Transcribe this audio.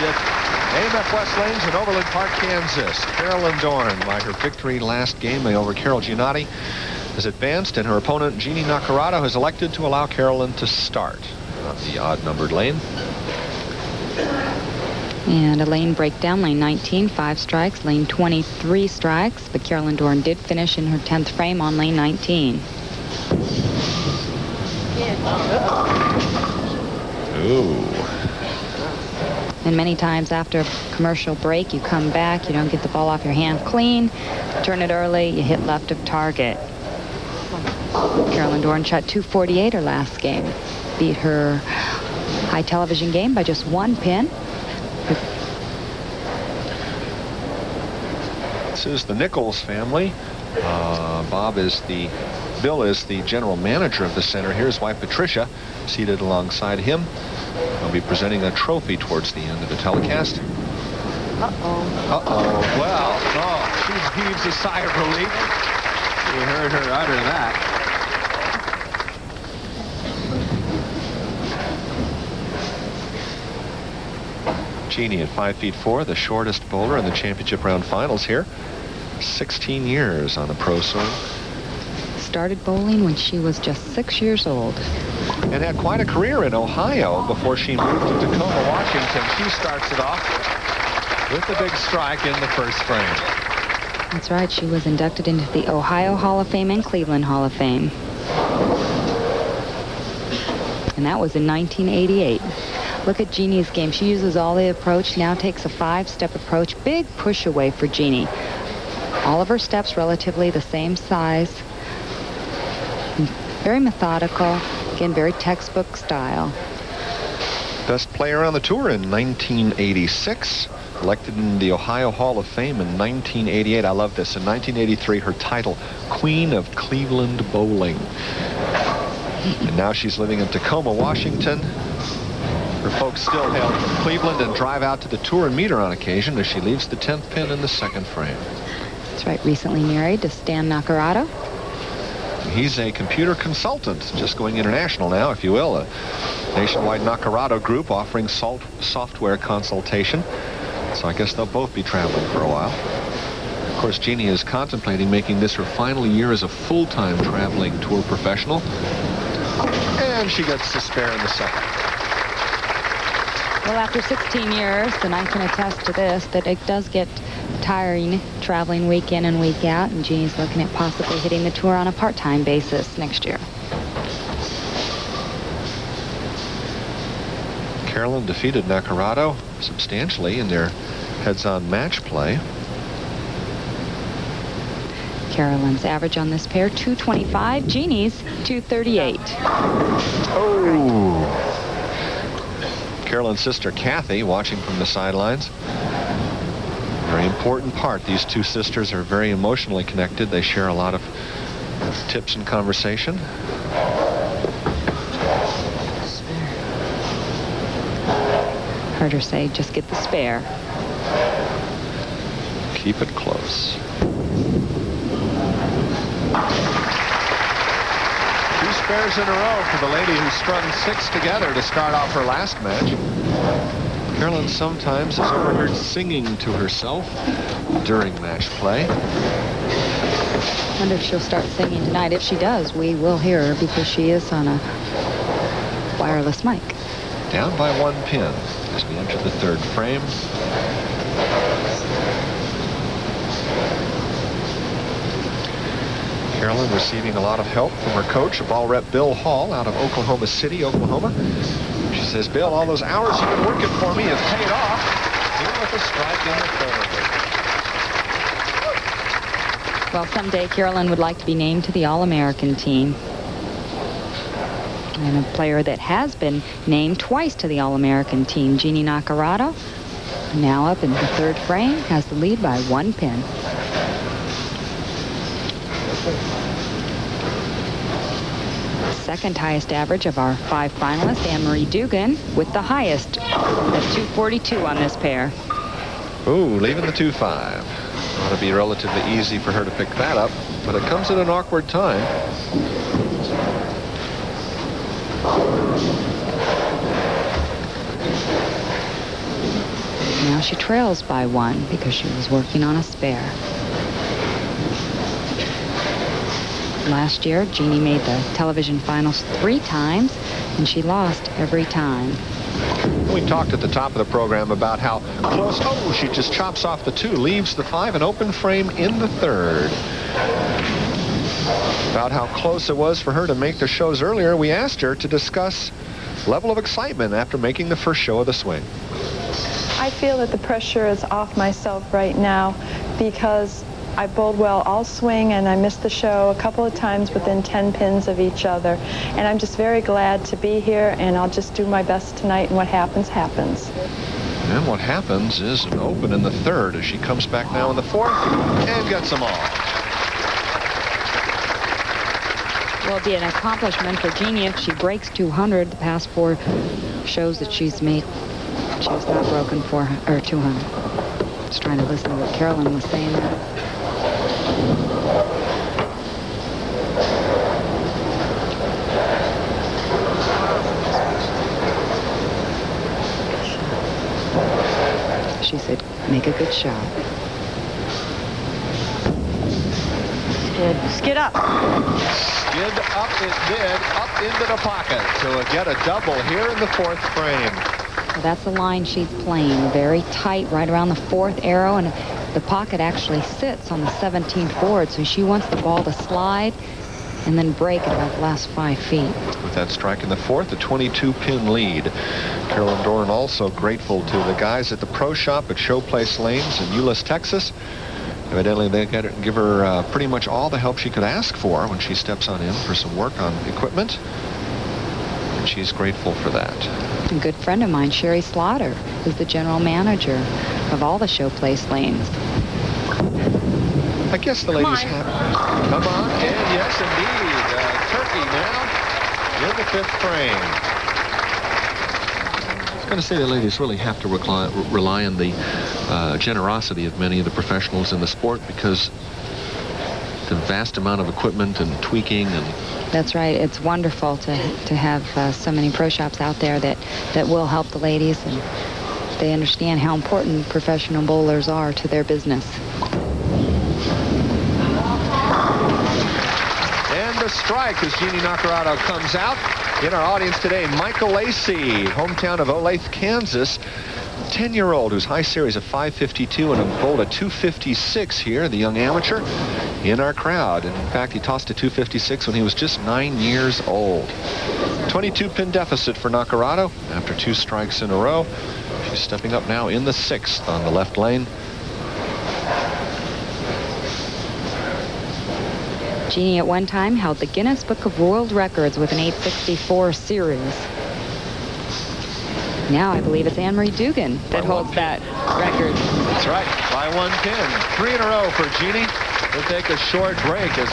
at AMF West Lanes in Overland-Park, Kansas. Carolyn Dorin, by her victory last game over Carol Giannotti, has advanced, and her opponent, Jeanne Naccarato, has elected to allow Carolyn to start on the odd-numbered lane. And a lane breakdown, lane 19, 5 strikes, lane 20, 3 strikes, but Carolyn Dorin did finish in her 10th frame on lane 19. Ooh. And many times after a commercial break, you come back, you don't get the ball off your hand clean, turn it early, you hit left of target. Carolyn Dorin shot .248 her last game. Beat her high television game by just 1 pin. This is the Nichols family. Bill is the general manager of the center. Here's wife Patricia seated alongside him. They'll be presenting a trophy towards the end of the telecast. Well, she heaves a sigh of relief. We heard her utter that. Jeanne at 5'4", the shortest bowler in the championship round finals here. 16 years on the pro swing. Started bowling when she was just 6 years old. And had quite a career in Ohio before she moved to Tacoma, Washington. She starts it off with the big strike in the first frame. That's right. She was inducted into the Ohio Hall of Fame and Cleveland Hall of Fame. And that was in 1988. Look at Jeanne's game. She uses all the approach, now takes a 5-step approach. Big push away for Jeanne. All of her steps relatively the same size. Very methodical. Again, very textbook style. Best player on the tour in 1986. Elected in the Ohio Hall of Fame in 1988. I love this. In 1983, her title, Queen of Cleveland Bowling. And now she's living in Tacoma, Washington. Her folks still hail from Cleveland and drive out to the tour and meet her on occasion as she leaves the 10th pin in the second frame. That's right. Recently married to Jeanne Naccarato. He's a computer consultant, just going international now, if you will. A nationwide Naccarato group offering software consultation. So I guess they'll both be traveling for a while. Of course, Jeanne is contemplating making this her final year as a full-time traveling tour professional. And she gets to spare in the second. Well, after 16 years, and I can attest to this, that it does get tiring traveling week in and week out, and Jeanne's looking at possibly hitting the tour on a part-time basis next year. Carolyn defeated Naccarato substantially in their heads-on match play. Carolyn's average on this pair, 225. Jeanne's, 238. Oh! Carolyn's sister, Kathy, watching from the sidelines. Very important part. These two sisters are very emotionally connected. They share a lot of tips and conversation. Heard her say, just get the spare. Keep it close. Two spares in a row for the lady who strung 6 together to start off her last match. Carolyn sometimes is overheard singing to herself during match play. I wonder if she'll start singing tonight. If she does, we will hear her because she is on a wireless mic. Down by 1 pin as we enter the third frame. Carolyn receiving a lot of help from her coach, ball rep Bill Hall out of Oklahoma City, Oklahoma. She says, Bill, all those hours you've been working for me have paid off. Here with a strike in the third. Well, someday Carolyn would like to be named to the All-American team. And a player that has been named twice to the All-American team, Jeanne Naccarato, now up in the third frame, has the lead by 1 pin. Second highest average of our 5 finalists, Anne-Marie Dugan, with the highest at 242 on this pair. Ooh, leaving the 2-5. Ought to be relatively easy for her to pick that up, but it comes at an awkward time. Now she trails by 1 because she was working on a spare. Last year, Jeanne made the television finals 3 times, and she lost every time. We talked at the top of the program about how close. Oh, she just chops off the 2, leaves the 5, and open frame in the 3rd. About how close it was for her to make the shows earlier, we asked her to discuss level of excitement after making the first show of the swing. I feel that the pressure is off myself right now because I bowled well all swing and I missed the show a couple of times within 10 pins of each other. And I'm just very glad to be here, and I'll just do my best tonight, and what happens, happens. And what happens is an open in the 3rd as she comes back now in the 4th and gets them all. Will be an accomplishment for Jeanne if she breaks 200. The past 4 shows that she's made, she has not broken 400 or 200. Just trying to listen to what Carolyn was saying there. She said, make a good shot. Skid up. Skid up it did, up into the pocket to get a double here in the 4th frame. Well, that's the line she's playing. Very tight, right around the 4th arrow, and the pocket actually sits on the 17th board, so she wants the ball to slide and then break at about the last 5 feet. With that strike in the 4th, a 22-pin lead. Carolyn Dorin also grateful to the guys at the pro shop at Showplace Lanes in Euless, Texas. Evidently, they give her pretty much all the help she could ask for when she steps on in for some work on equipment. And she's grateful for that. A good friend of mine, Sherry Slaughter, is the general manager of all the Showplace Lanes. I guess the ladies have... Come on. And yes, indeed. Turkey now in the 5th frame. I was going to say the ladies really have to rely on the generosity of many of the professionals in the sport, because the vast amount of equipment and tweaking and... That's right. It's wonderful to have so many pro shops out there that will help the ladies, and they understand how important professional bowlers are to their business. And the strike as Jeanne Naccarato comes out. In our audience today, Michael Lacey, hometown of Olathe, Kansas. 10-year-old who's high series of 552 and a bowled a 256 here, the young amateur, in our crowd. And in fact, he tossed a 256 when he was just 9 years old. 22-pin deficit for Naccarato after 2 strikes in a row. She's stepping up now in the 6th on the left lane. Jeanne at one time held the Guinness Book of World Records with an 864 series. Now I believe it's Anne-Marie Dugan that holds that record. That's right, by 1 pin. 3 in a row for Jeanne. We'll take a short break as